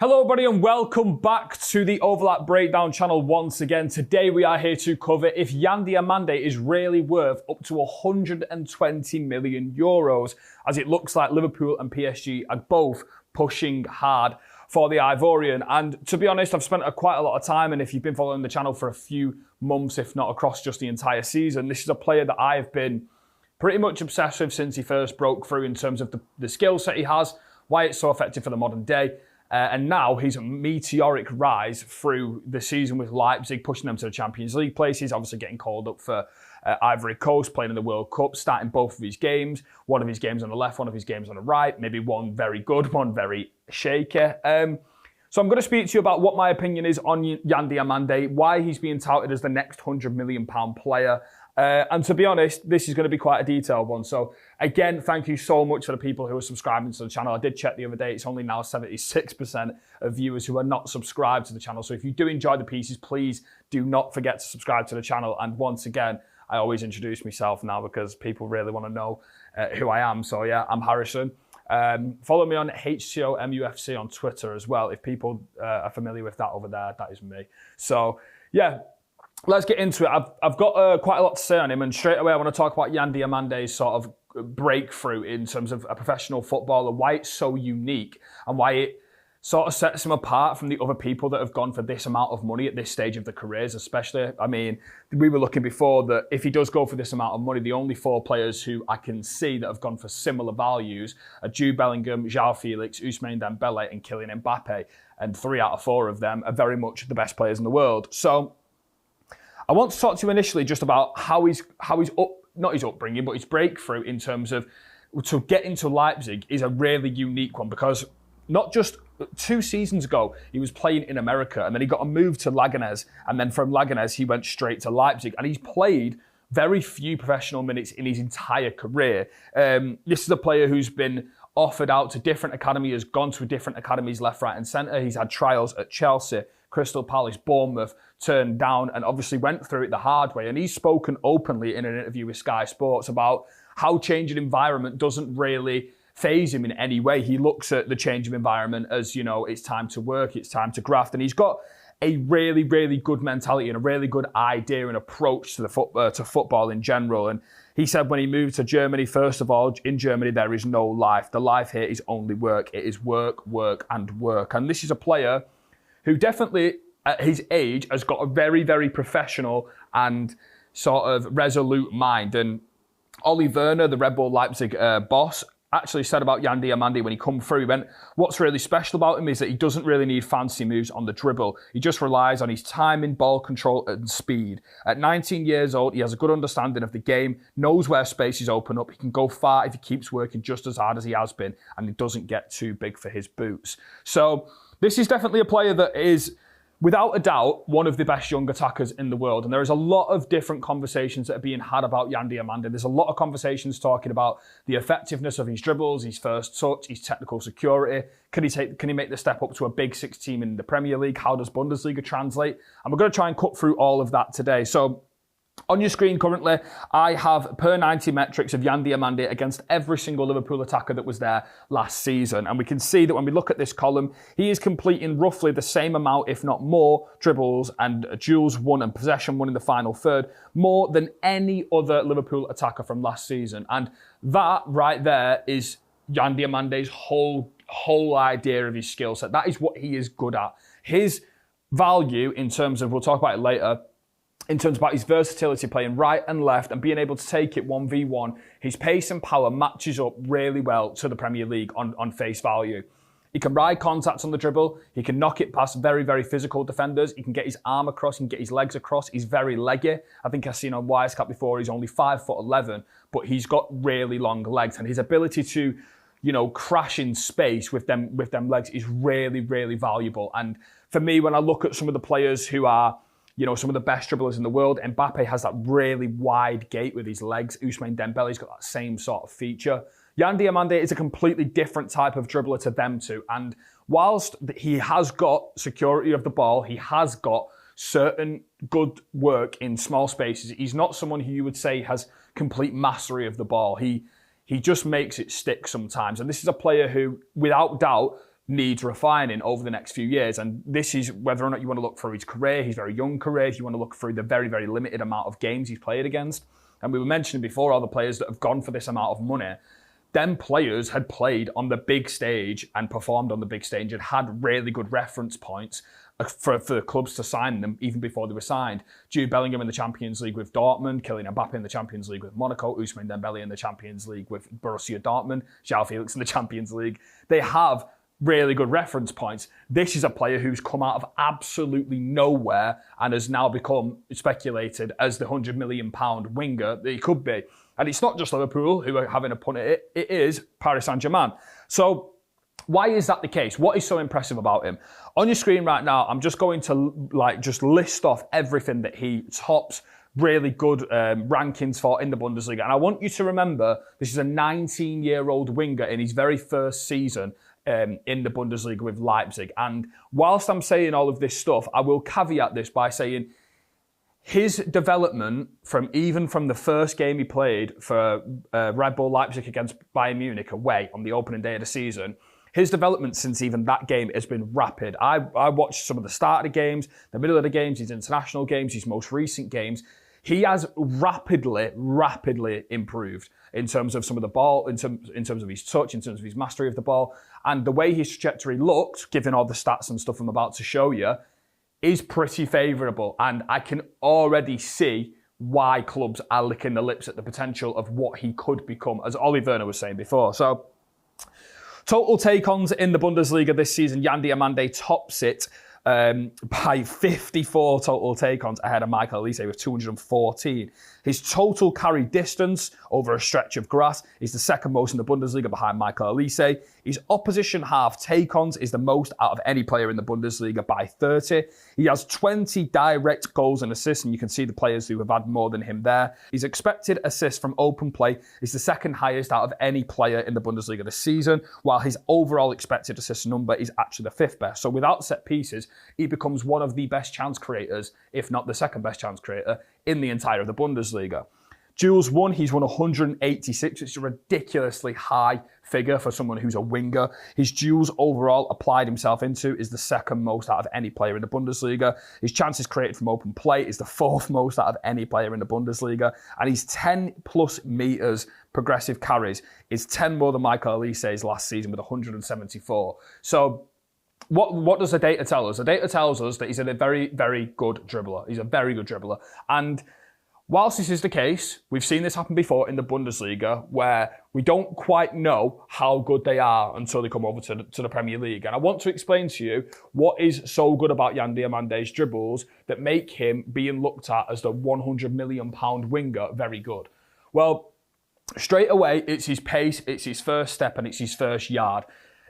Hello everybody and welcome back to the Overlap Breakdown channel once again. Today we are here to cover if Yan Diomande is really worth up to 120 million euros, as it looks like Liverpool and PSG are both pushing hard for the Ivorian. And to be honest, I've spent quite a lot of time, and if you've been following the channel for a few months, if not across just the entire season, this is a player that I have been pretty much obsessed with since he first broke through in terms of the skill set he has, why it's so effective for the modern day. And now he's a meteoric rise through the season with Leipzig, pushing them to the Champions League places, obviously getting called up for Ivory Coast, playing in the World Cup, starting both of his games, one of his games on the left, one of his games on the right, maybe one very good, one very shaky. So I'm going to speak to you about what my opinion is on Yan Diomande, why he's being touted as the next £100 million player. And to be honest, this is going to be quite a detailed one. So again, thank you so much for the people who are subscribing to the channel. I did check the other day, it's only now 76% of viewers who are not subscribed to the channel. So if you do enjoy the pieces, please do not forget to subscribe to the channel. And once again, I always introduce myself now because people really want to know who I am. So yeah, I'm Harrison. Follow me on HCOMUFC on Twitter as well. If people are familiar with that over there, that is me. So yeah. Let's get into it. I've got quite a lot to say on him, and straight away I want to talk about Yan Diomande's sort of breakthrough in terms of a professional footballer, why it's so unique, and why it sort of sets him apart from the other people that have gone for this amount of money at this stage of their careers, especially. I mean, we were looking before that if he does go for this amount of money, the only four players who I can see that have gone for similar values are Jude Bellingham, João Felix, Ousmane Dembele, and Kylian Mbappe, and 3 out of 4 of them are very much the best players in the world. So I want to talk to you initially just about how he's not his upbringing, but his breakthrough in terms of to get into Leipzig is a really unique one, because not just 2 seasons ago he was playing in America and then he got a move to Leganés, and then from Leganés he went straight to Leipzig, and he's played very few professional minutes in his entire career. This is a player who's been offered out to different academies, has gone to different academies left, right and centre. He's had trials at Chelsea, Crystal Palace, Bournemouth, turned down, and obviously went through it the hard way. And he's spoken openly in an interview with Sky Sports about how changing environment doesn't really faze him in any way. He looks at the change of environment as, you know, it's time to work, it's time to graft. And he's got a really, really good mentality and a really good idea and approach to to football in general. And he said when he moved to Germany, first of all, in Germany, there is no life. The life here is only work. It is work, work, and work. And this is a player who definitely, at his age, has got a very, very professional and sort of resolute mind. And Oli Werner, the Red Bull Leipzig boss, actually said about Yan Diomande when he come through, he went, what's really special about him is that he doesn't really need fancy moves on the dribble. He just relies on his timing, ball control and speed. At 19 years old, he has a good understanding of the game, knows where spaces open up. He can go far if he keeps working just as hard as he has been, and he doesn't get too big for his boots. So this is definitely a player that is, without a doubt, one of the best young attackers in the world. And there is a lot of different conversations that are being had about Yan Diomande. There's a lot of conversations talking about the effectiveness of his dribbles, his first touch, his technical security. Can he make the step up to a big 6 team in the Premier League? How does Bundesliga translate? And we're going to try and cut through all of that today. So on your screen currently, I have per 90 metrics of Yan Diomande against every single Liverpool attacker that was there last season. And we can see that when we look at this column, he is completing roughly the same amount, if not more, dribbles and duels won and possession won in the final third, more than any other Liverpool attacker from last season. And that right there is Yan Diomande's whole idea of his skill set. That is what he is good at. His value in terms of, we'll talk about it later, in terms about his versatility, playing right and left and being able to take it 1v1, his pace and power matches up really well to the Premier League on face value. He can ride contacts on the dribble. He can knock it past very, very physical defenders. He can get his arm across. He can get his legs across. He's very leggy. I think I've seen on Wisecat before, he's only 5'11", but he's got really long legs. And his ability to, you know, crash in space with them legs is really, really valuable. And for me, when I look at some of the players who are, you know, some of the best dribblers in the world, Mbappe has that really wide gait with his legs. Ousmane Dembele's got that same sort of feature. Yan Diomande is a completely different type of dribbler to them two. And whilst he has got security of the ball, he has got certain good work in small spaces. He's not someone who you would say has complete mastery of the ball. He just makes it stick sometimes. And this is a player who, without doubt, needs refining over the next few years. And this is whether or not you want to look through his career, his very young career, if you want to look through the very, very limited amount of games he's played against. And we were mentioning before all the players that have gone for this amount of money. Them players had played on the big stage and performed on the big stage and had really good reference points for the clubs to sign them even before they were signed. Jude Bellingham in the Champions League with Dortmund, Kylian Mbappe in the Champions League with Monaco, Ousmane Dembele in the Champions League with Borussia Dortmund, João Felix in the Champions League. They have really good reference points. This is a player who's come out of absolutely nowhere and has now become speculated as the £100 million winger that he could be. And it's not just Liverpool who are having a punt at it, it is Paris Saint-Germain. So why is that the case? What is so impressive about him? On your screen right now, I'm just going to just list off everything that he tops really good rankings for in the Bundesliga. And I want you to remember, this is a 19-year-old winger in his very first season in the Bundesliga with Leipzig. And whilst I'm saying all of this stuff, I will caveat this by saying his development from the first game he played for Red Bull Leipzig against Bayern Munich away on the opening day of the season, his development since even that game has been rapid. I watched some of the start of the games, the middle of the games, his international games, his most recent games. He has rapidly improved in terms of some of the ball, in terms of his touch, in terms of his mastery of the ball. And the way his trajectory looked, given all the stats and stuff I'm about to show you, is pretty favourable. And I can already see why clubs are licking their lips at the potential of what he could become, as Oli Werner was saying before. So, total take-ons in the Bundesliga this season, Yan Diomande tops it by 54 total take-ons ahead of Michael Olise with 214. His total carry distance over a stretch of grass is the second most in the Bundesliga behind Michael Olise. His opposition half take-ons is the most out of any player in the Bundesliga by 30. He has 20 direct goals and assists, and you can see the players who have had more than him there. His expected assists from open play is the second highest out of any player in the Bundesliga this season, while his overall expected assist number is actually the fifth best. So without set pieces, he becomes one of the best chance creators, if not the second best chance creator, in the entire of the Bundesliga. Duels won, he's won 186, which is a ridiculously high figure for someone who's a winger. His duels overall applied himself into is the second most out of any player in the Bundesliga. His chances created from open play is the fourth most out of any player in the Bundesliga. And his 10 plus metres progressive carries is 10 more than Michael Olise's last season with 174. So what does the data tell us? The data tells us that he's a very, very good dribbler. He's a very good dribbler. And whilst this is the case, we've seen this happen before in the Bundesliga where we don't quite know how good they are until they come over to the Premier League. And I want to explain to you what is so good about Yan Diomande's dribbles that make him being looked at as the £100 million winger very good. Well, straight away, it's his pace, it's his first step, and it's his first yard.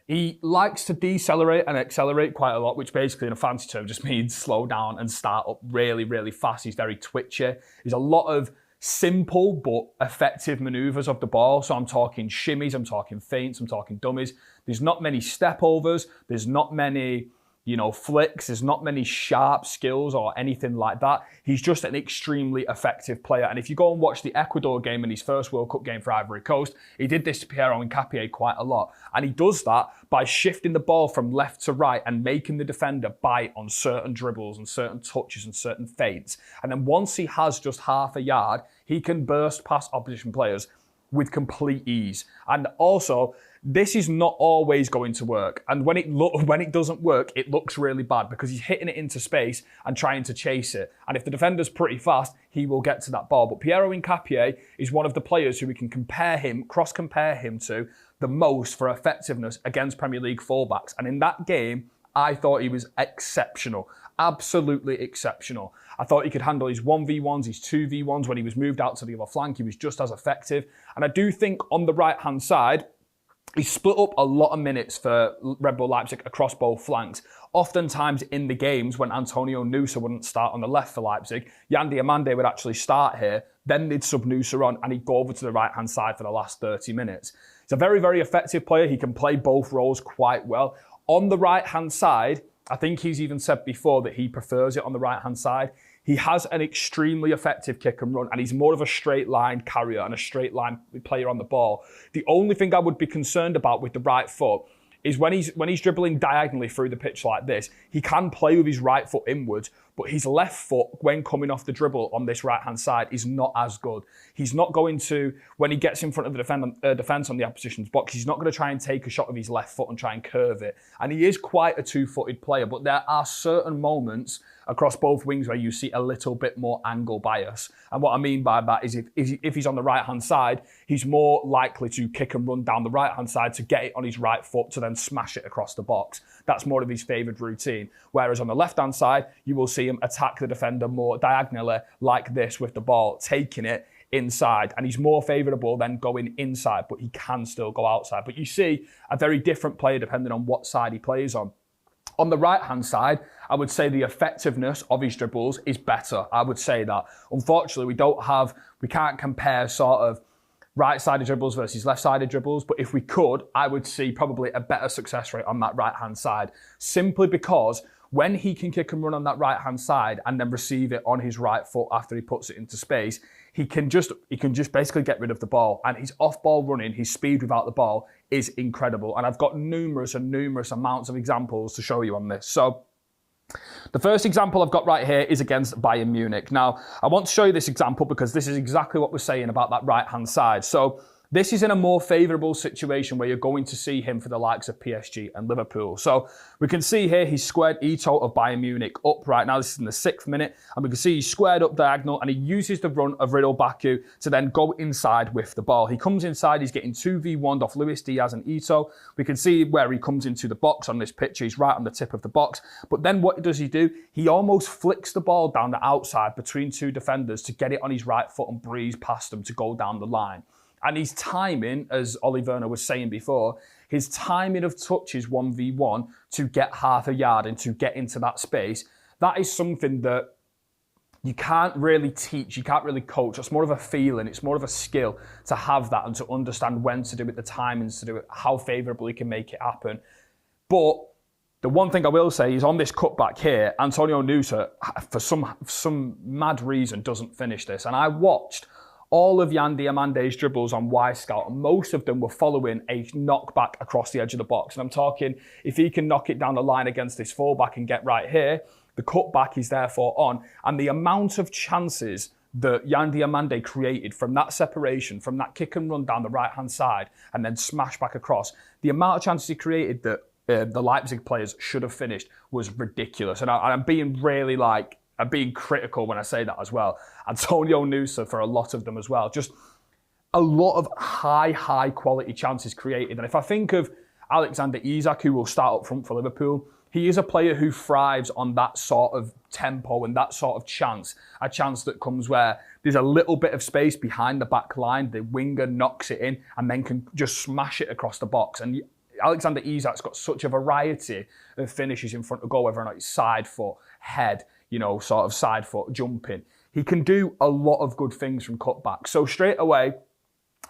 He likes to decelerate and accelerate quite a lot, which basically in a fancy term just means slow down and start up really, really fast. He's very twitchy. There's a lot of simple but effective manoeuvres of the ball. So I'm talking shimmies, I'm talking feints, I'm talking dummies. There's not many step overs. There's not many, flicks. There's not many sharp skills or anything like that. He's just an extremely effective player. And if you go and watch the Ecuador game in his first World Cup game for Ivory Coast, he did this to Pierre-Emerick Nketiah quite a lot. And he does that by shifting the ball from left to right and making the defender bite on certain dribbles and certain touches and certain feints. And then once he has just half a yard, he can burst past opposition players with complete ease. And also, this is not always going to work. And when it doesn't work, it looks really bad because he's hitting it into space and trying to chase it. And if the defender's pretty fast, he will get to that ball. But Pierre-Emerick Nketiah is one of the players who we can cross-compare him to the most for effectiveness against Premier League fullbacks. And in that game, I thought he was exceptional. Absolutely exceptional. I thought he could handle his 1v1s, his 2v1s. When he was moved out to the other flank, he was just as effective. And I do think on the right-hand side, he split up a lot of minutes for Red Bull Leipzig across both flanks. Oftentimes in the games when Antonio Nusa wouldn't start on the left for Leipzig, Yan Diomande would actually start here, then they'd sub Nusa on and he'd go over to the right-hand side for the last 30 minutes. He's a very, very effective player. He can play both roles quite well. On the right-hand side, I think he's even said before that he prefers it on the right-hand side. He has an extremely effective kick and run, and he's more of a straight line carrier and a straight line player on the ball. The only thing I would be concerned about with the right foot is when he's dribbling diagonally through the pitch like this, he can play with his right foot inwards, but his left foot, when coming off the dribble on this right-hand side, is not as good. He's not going to, when he gets in front of the defence on the opposition's box, he's not going to try and take a shot with his left foot and try and curve it. And he is quite a two-footed player, but there are certain moments across both wings where you see a little bit more angle bias. And what I mean by that is if he's on the right-hand side, he's more likely to kick and run down the right-hand side to get it on his right foot to then smash it across the box. That's more of his favoured routine. Whereas on the left-hand side, you will see him attack the defender more diagonally like this with the ball, taking it inside. And he's more favourable than going inside, but he can still go outside. But you see a very different player depending on what side he plays on. On the right-hand side, I would say the effectiveness of his dribbles is better. I would say that. Unfortunately, we can't compare sort of right-sided dribbles versus left-sided dribbles, but if we could, I would see probably a better success rate on that right-hand side, simply because when he can kick and run on that right-hand side and then receive it on his right foot after he puts it into space, he can just basically get rid of the ball. And his off-ball running, his speed without the ball is incredible. And I've got numerous amounts of examples to show you on this. So the first example I've got right here is against Bayern Munich. Now, I want to show you this example because this is exactly what we're saying about that right-hand side. So this is in a more favourable situation where you're going to see him for the likes of PSG and Liverpool. So we can see here he's squared Ito of Bayern Munich up right now. This is in the 6th minute. And we can see he's squared up diagonal and he uses the run of Riddle Baku to then go inside with the ball. He comes inside, he's getting 2v1'd off Luis Diaz and Ito. We can see where he comes into the box on this picture. He's right on the tip of the box. But then what does he do? He almost flicks the ball down the outside between two defenders to get it on his right foot and breeze past them to go down the line. And his timing, as Ole Werner was saying before, his timing of touches 1v1 to get half a yard and to get into that space, that is something that you can't really teach, you can't really coach. It's more of a feeling, it's more of a skill to have that and to understand when to do it, the timings to do it, how favourably you can make it happen. But the one thing I will say is on this cutback here, Antonio Nusa, for some mad reason, doesn't finish this. And I watched all of Yan Diomande's dribbles on Y-Scout, and most of them were following a knockback across the edge of the box. And I'm talking, if he can knock it down the line against this fullback and get right here, the cutback is therefore on. And the amount of chances that Yan Diomande created from that separation, from that kick and run down the right-hand side, and then smash back across, the amount of chances he created that the Leipzig players should have finished was ridiculous. And I'm being really I'm being critical when I say that as well. Antonio Nusa for a lot of them as well. Just a lot of high quality chances created. And if I think of Alexander Isak, who will start up front for Liverpool, he is a player who thrives on that sort of tempo and that sort of chance. A chance that comes where there's a little bit of space behind the back line, the winger knocks it in and then can just smash it across the box. And Alexander Isak's got such a variety of finishes in front of goal, whether or not it's side foot, head, sort of side foot, jumping. He can do a lot of good things from cutback. So straight away,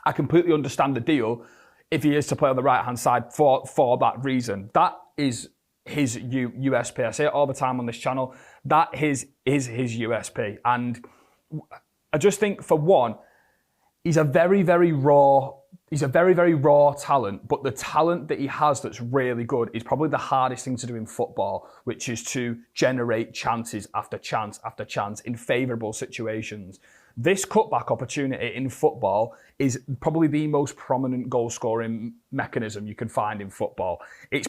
I completely understand the deal if he is to play on the right-hand side for that reason. That is his USP. I say it all the time on this channel. That is his USP. And I just think, for one, he's a very, very raw talent, but the talent that he has that's really good is probably the hardest thing to do in football, which is to generate chances after chance after chance in favourable situations. This cutback opportunity in football is probably the most prominent goal scoring mechanism you can find in football. It's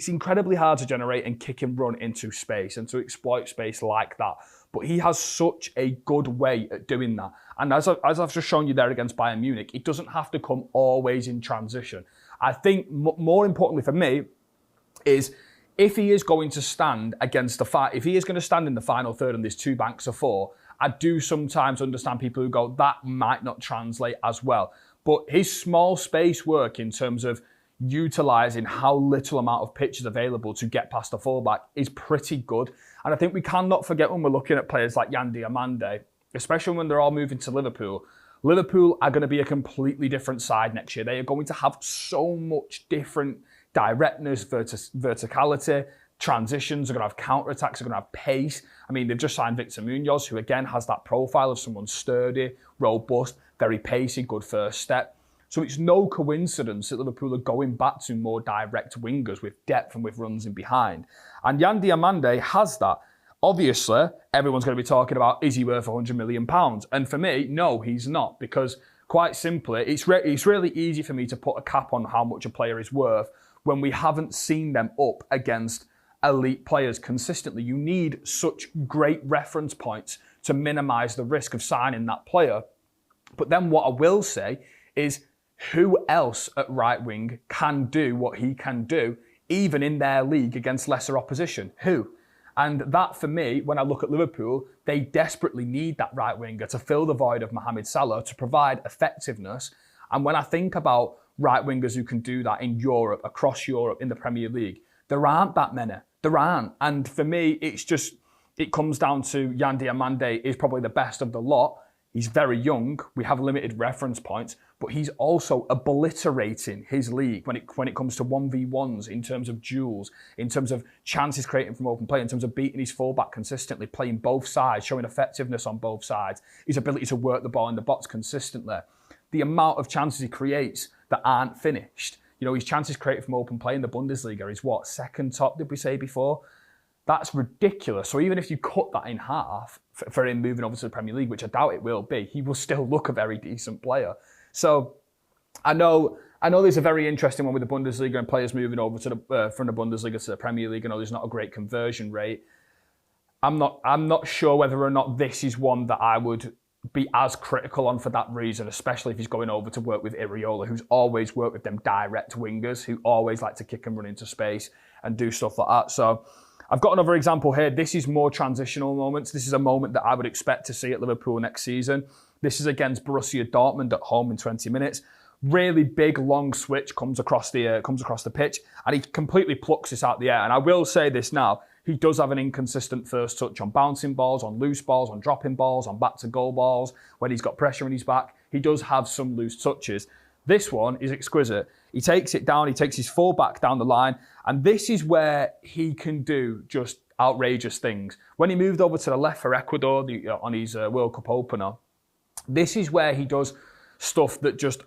incredibly hard to generate and kick and run into space and to exploit space like that. But he has such a good way at doing that. And as I've just shown you there against Bayern Munich, it doesn't have to come always in transition. I think more importantly for me is if he is going to stand against if he is going to stand in the final third and there's two banks of four, I do sometimes understand people who go, that might not translate as well. But his small space work in terms of utilising how little amount of pitch is available to get past the fullback is pretty good. And I think we cannot forget when we're looking at players like Yan Diomande, especially when they're all moving to Liverpool. Liverpool are going to be a completely different side next year. They are going to have so much different directness, verticality, transitions, they're going to have counter-attacks, they're going to have pace. I mean, they've just signed Victor Munoz, who again has that profile of someone sturdy, robust, very pacey, good first step. So it's no coincidence that Liverpool are going back to more direct wingers with depth and with runs in behind. And Yan Diomande has that. Obviously, everyone's going to be talking about, is he worth £100 million? And for me, no, he's not. Because quite simply, it's really easy for me to put a cap on how much a player is worth when we haven't seen them up against elite players consistently. You need such great reference points to minimise the risk of signing that player. But then what I will say is, who else at right wing can do what he can do, even in their league against lesser opposition? Who? And that, for me, when I look at Liverpool, they desperately need that right winger to fill the void of Mohamed Salah, to provide effectiveness. And when I think about right wingers who can do that in Europe, across Europe, in the Premier League, there aren't that many. There aren't. And for me, it comes down to Yan Diomande is probably the best of the lot. He's very young. We have limited reference points, but he's also obliterating his league when it comes to 1v1s, in terms of duels, in terms of chances creating from open play, in terms of beating his fullback consistently, playing both sides, showing effectiveness on both sides, his ability to work the ball in the box consistently. The amount of chances he creates that aren't finished. You know, his chances created from open play in the Bundesliga is what, second top, did we say before? That's ridiculous. So even if you cut that in half for him moving over to the Premier League, which I doubt it will be, he will still look a very decent player. So I know there's a very interesting one with the Bundesliga and players moving over to from the Bundesliga to the Premier League. I know there's not a great conversion rate. I'm not sure whether or not this is one that I would be as critical on for that reason, especially if he's going over to work with Iraola, who's always worked with them direct wingers, who always like to kick and run into space and do stuff like that. So I've got another example here. This is more transitional moments. This is a moment that I would expect to see at Liverpool next season. This is against Borussia Dortmund at home in 20 minutes. Really big, long switch comes across the pitch, and he completely plucks this out the air. And I will say this now, he does have an inconsistent first touch on bouncing balls, on loose balls, on dropping balls, on back-to-goal balls. When he's got pressure in his back, he does have some loose touches. This one is exquisite. He takes it down, he takes his full back down the line, and this is where he can do just outrageous things. When he moved over to the left for Ecuador on his World Cup opener, this is where he does stuff that just,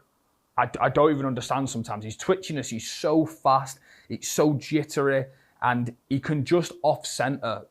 I don't even understand sometimes. His twitchiness, he's so fast, it's so jittery, and he can just off-centre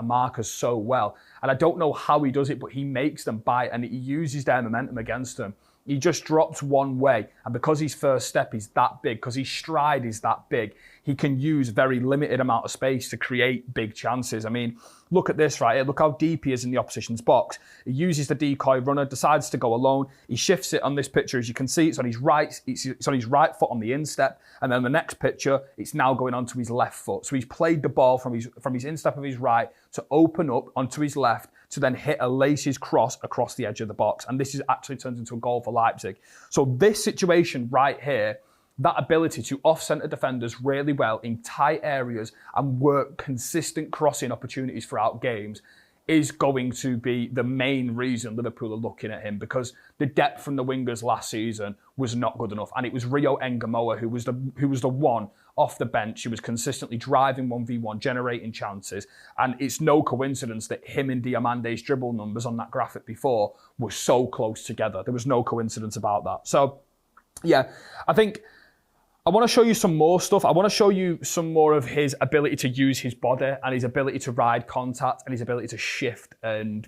markers so well. And I don't know how he does it, but he makes them bite, and he uses their momentum against them. He just drops one way, and because his first step is that big, because his stride is that big, he can use very limited amount of space to create big chances. I mean, look at this right here. Look how deep he is in the opposition's box. He uses the decoy runner, decides to go alone. He shifts it on this picture. As you can see, it's on his right. It's on his right foot on the instep, and then the next picture, it's now going onto his left foot. So he's played the ball from his instep of his right to open up onto his left, to then hit a laces cross across the edge of the box. And this is actually turns into a goal for Leipzig. So this situation right here, that ability to off-centre defenders really well in tight areas and work consistent crossing opportunities throughout games, is going to be the main reason Liverpool are looking at him, because the depth from the wingers last season was not good enough. And it was Rio Engamoa who was the one off the bench who was consistently driving 1v1, generating chances. And it's no coincidence that him and Diomande's dribble numbers on that graphic before were so close together. There was no coincidence about that. So, yeah, I think I want to show you some more stuff. I want to show you some more of his ability to use his body and his ability to ride contact and his ability to shift and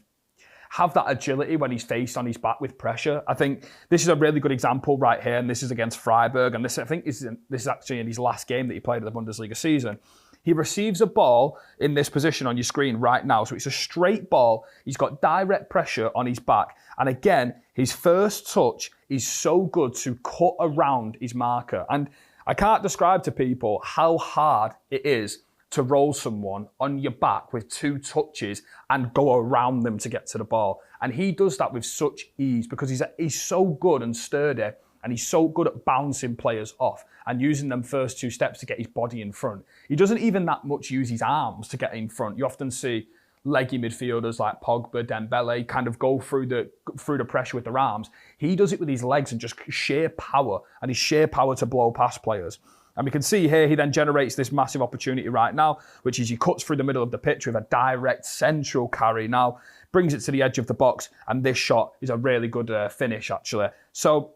have that agility when he's faced on his back with pressure. I think this is a really good example right here, and this is against Freiburg, and this is actually in his last game that he played at the Bundesliga season. He receives a ball in this position on your screen right now, so it's a straight ball. He's got direct pressure on his back, and again, his first touch is so good to cut around his marker. And I can't describe to people how hard it is to roll someone on your back with two touches and go around them to get to the ball. And he does that with such ease because he's so good and sturdy, and he's so good at bouncing players off and using them first two steps to get his body in front. He doesn't even that much use his arms to get in front. You often see leggy midfielders like Pogba, Dembele kind of go through the pressure with their arms. He does it with his legs and just sheer power, and his sheer power to blow past players. And we can see here, he then generates this massive opportunity right now, which is he cuts through the middle of the pitch with a direct central carry now, brings it to the edge of the box, and this shot is a really good finish, actually. So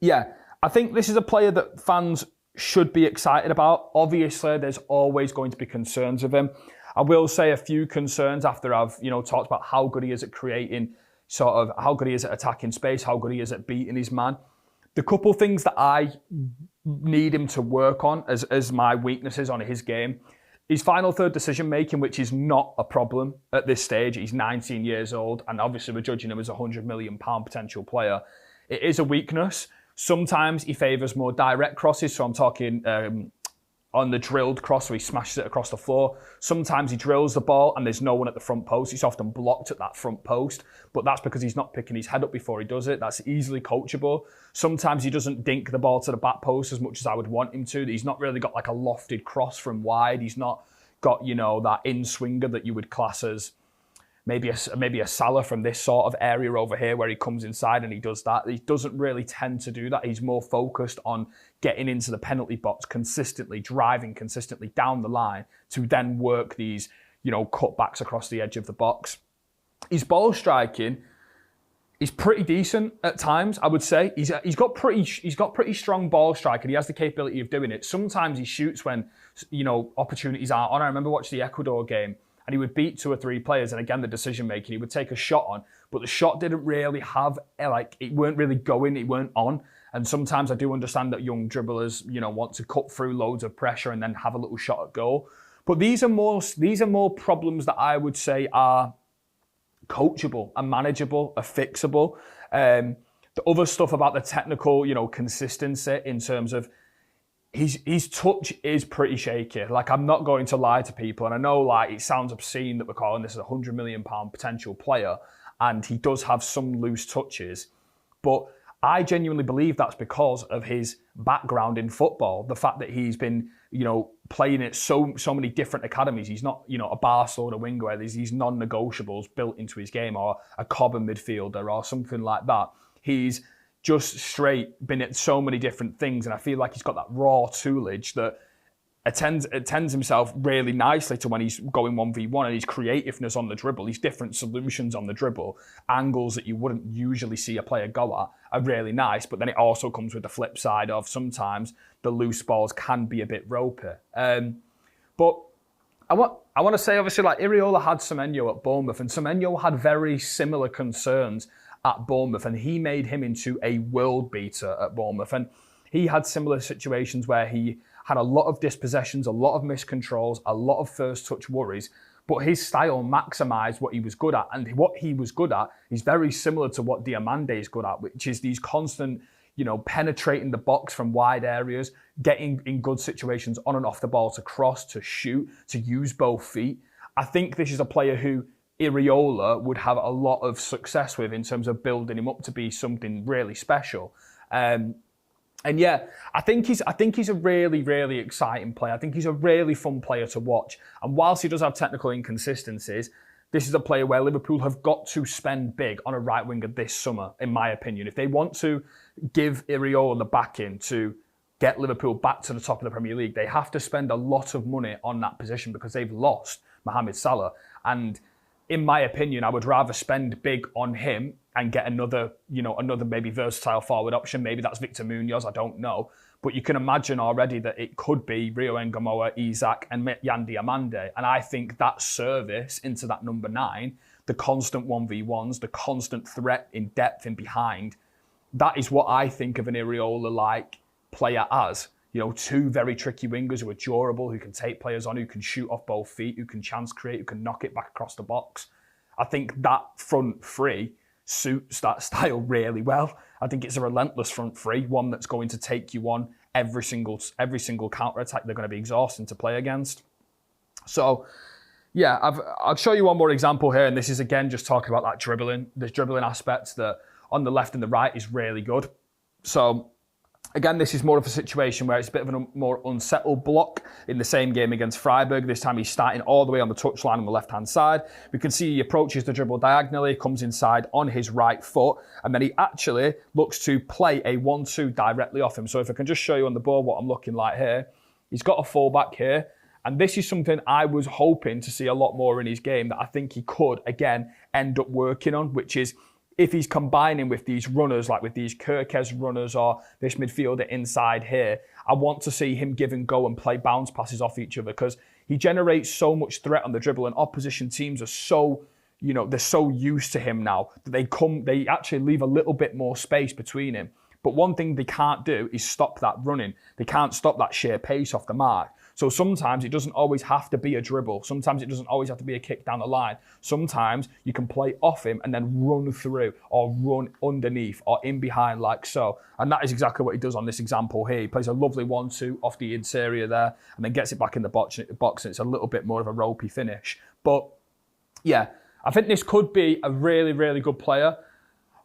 Yeah, I think this is a player that fans should be excited about. Obviously, there's always going to be concerns with him. I will say a few concerns after I've, talked about how good he is at creating, sort of how good he is at attacking space, how good he is at beating his man. The couple things that I need him to work on as my weaknesses on his game, his final third decision making, which is not a problem at this stage. He's 19 years old, and obviously we're judging him as a £100 million potential player. It is a weakness. Sometimes he favours more direct crosses, so I'm talking on the drilled cross where he smashes it across the floor. Sometimes he drills the ball and there's no one at the front post. He's often blocked at that front post, but that's because he's not picking his head up before he does it. That's easily coachable. Sometimes he doesn't dink the ball to the back post as much as I would want him to. He's not really got like a lofted cross from wide. He's not got, that in-swinger that you would class as maybe a Salah from this sort of area over here where he comes inside and he does that. He doesn't really tend to do that. He's more focused on getting into the penalty box consistently, driving consistently down the line to then work these, cutbacks across the edge of the box. His ball striking is pretty decent at times, I would say. He's got pretty strong ball strike and he has the capability of doing it. Sometimes he shoots when, opportunities aren't on. I remember watching the Ecuador game, and he would beat 2 or 3 players, and again, the decision making, he would take a shot on, but the shot didn't really have, it weren't really going, it weren't on. And sometimes I do understand that young dribblers, want to cut through loads of pressure and then have a little shot at goal. But these are more problems that I would say are coachable, are manageable, are fixable. The other stuff about the technical, consistency in terms of his touch is pretty shaky. Like, I'm not going to lie to people, and I know it sounds obscene that we're calling this a £100 million potential player, and he does have some loose touches, but I genuinely believe that's because of his background in football. The fact that he's been, playing at so many different academies. He's not, a Barcelona winger where there's these non-negotiables built into his game, or a Cobham midfielder or something like that. He's just straight been at so many different things, and I feel like he's got that raw toolage that attends himself really nicely to when he's going 1v1, and his creativeness on the dribble, his different solutions on the dribble, angles that you wouldn't usually see a player go at are really nice, but then it also comes with the flip side of sometimes the loose balls can be a bit ropey. But I want to say, obviously, Iraola had Semenyo at Bournemouth, and Semenyo had very similar concerns at Bournemouth, and he made him into a world beater at Bournemouth. And he had similar situations where he had a lot of dispossessions, a lot of miscontrols, a lot of first touch worries, but his style maximised what he was good at. And what he was good at is very similar to what Diomande is good at, which is these constant, penetrating the box from wide areas, getting in good situations on and off the ball to cross, to shoot, to use both feet. I think this is a player who Iraola would have a lot of success with in terms of building him up to be something really special. And yeah, I think he's a really, really exciting player. I think he's a really fun player to watch. And whilst he does have technical inconsistencies, this is a player where Liverpool have got to spend big on a right winger this summer, in my opinion. If they want to give Iraola the backing to get Liverpool back to the top of the Premier League, they have to spend a lot of money on that position because they've lost Mohamed Salah. And in my opinion, I would rather spend big on him and get another maybe versatile forward option. Maybe that's Victor Munoz, I don't know. But you can imagine already that it could be Rio Ngamoa, Isak and Yan Diomande. And I think that service into that number 9, the constant 1v1s, the constant threat in depth and behind, that is what I think of an Iraola-like player as. 2 very tricky wingers who are durable, who can take players on, who can shoot off both feet, who can chance create, who can knock it back across the box. I think that front three suits that style really well. I think it's a relentless front three, one that's going to take you on every single counter-attack they're going to be exhausting to play against. So, yeah, I'll show you one more example here, and this is again just talking about that dribbling. The dribbling aspect that on the left and the right is really good. So, again, this is more of a situation where it's a bit of a more unsettled block in the same game against Freiburg. This time he's starting all the way on the touchline on the left-hand side. We can see he approaches the dribble diagonally, comes inside on his right foot, and then he actually looks to play a 1-2 directly off him. So if I can just show you on the board what I'm looking like here, he's got a fullback here. And this is something I was hoping to see a lot more in his game that I think he could, again, end up working on, which is if he's combining with these runners, like with these Kirkes runners or this midfielder inside here, I want to see him give and go and play bounce passes off each other, because he generates so much threat on the dribble, and opposition teams are so, they're so used to him now that they actually leave a little bit more space between him. But one thing they can't do is stop that running. They can't stop that sheer pace off the mark. So sometimes it doesn't always have to be a dribble. Sometimes it doesn't always have to be a kick down the line. Sometimes you can play off him and then run through or run underneath or in behind like so. And that is exactly what he does on this example here. He plays a lovely 1-2 off the interior there and then gets it back in the box, and it's a little bit more of a ropey finish. But yeah, I think this could be a really, really good player.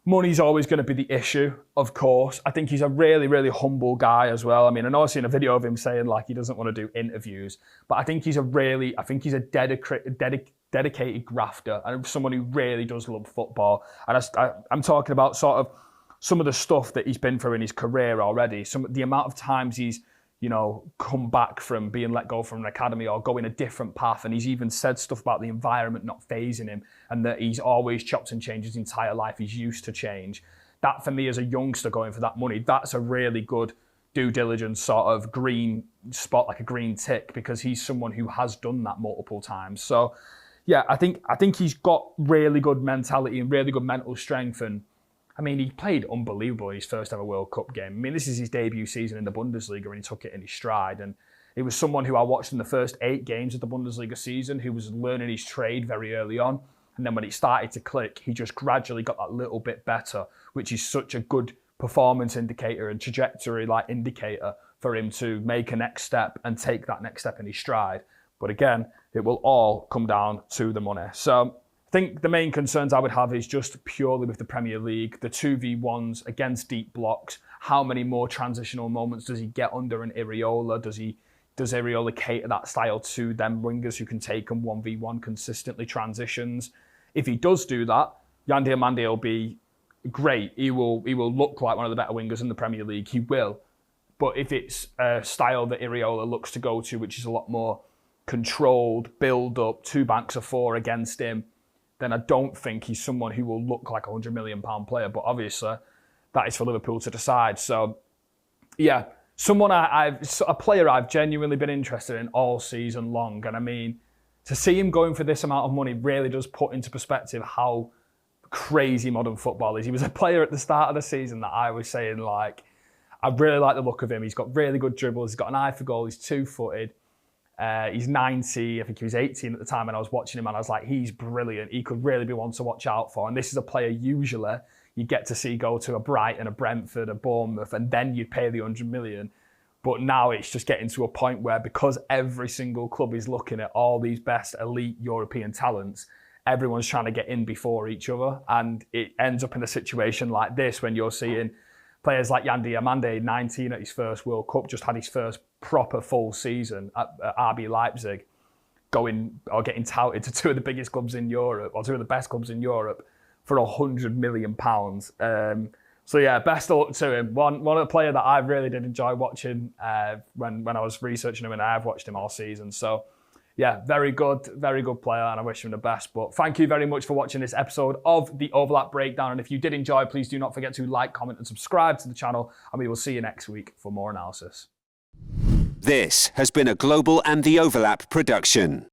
Money's always going to be the issue, of course. I think he's a really, really humble guy as well. I mean, I know I've seen a video of him saying like he doesn't want to do interviews, but I think he's a dedicated grafter and someone who really does love football. And I'm talking about sort of some of the stuff that he's been through in his career already. The amount of times he's, come back from being let go from an academy or going a different path. And he's even said stuff about the environment not fazing him and that he's always chopped and changed his entire life. He's used to change. That, for me, as a youngster going for that money, that's a really good due diligence sort of green spot, like a green tick, because he's someone who has done that multiple times. So, yeah, I think he's got really good mentality and really good mental strength. And I mean, he played unbelievable in his first ever World Cup game. I mean, this is his debut season in the Bundesliga and he took it in his stride. And it was someone who I watched in the first 8 games of the Bundesliga season who was learning his trade very early on. And then when it started to click, he just gradually got that little bit better, which is such a good performance indicator and trajectory indicator for him to make a next step and take that next step in his stride. But again, it will all come down to the money. So I think the main concerns I would have is just purely with the Premier League, the 2v1s against deep blocks. How many more transitional moments does he get under an Iraola? Does Iraola cater that style to them wingers who can take him 1v1 consistently transitions? If he does do that, Yan Diomande will be great. He will look like one of the better wingers in the Premier League. He will. But if it's a style that Iraola looks to go to, which is a lot more controlled, build up, 2 banks of 4 against him, then I don't think he's someone who will look like a £100 million player. But obviously, that is for Liverpool to decide. So, yeah, a player I've genuinely been interested in all season long. And I mean, to see him going for this amount of money really does put into perspective how crazy modern football is. He was a player at the start of the season that I was saying, I really like the look of him. He's got really good dribbles. He's got an eye for goal. He's 2-footed. He's 90, I think he was 18 at the time when I was watching him, and I was like, he's brilliant. He could really be one to watch out for. And this is a player usually you get to see go to a Brighton, a Brentford, a Bournemouth, and then you'd pay the 100 million. But now it's just getting to a point where, because every single club is looking at all these best elite European talents, everyone's trying to get in before each other. And it ends up in a situation like this when you're seeing players like Yan Diomande, 19 at his first World Cup, just had his first proper full season at RB Leipzig, getting touted to 2 of the biggest clubs in Europe, or 2 of the best clubs in Europe, for £100 million. So yeah, best of luck to him. One of the player that I really did enjoy watching when I was researching him, and I have watched him all season. So yeah, very good player, and I wish him the best. But thank you very much for watching this episode of the Overlap Breakdown. And if you did enjoy, please do not forget to like, comment, and subscribe to the channel. And we will see you next week for more analysis. This has been a Global and the Overlap production.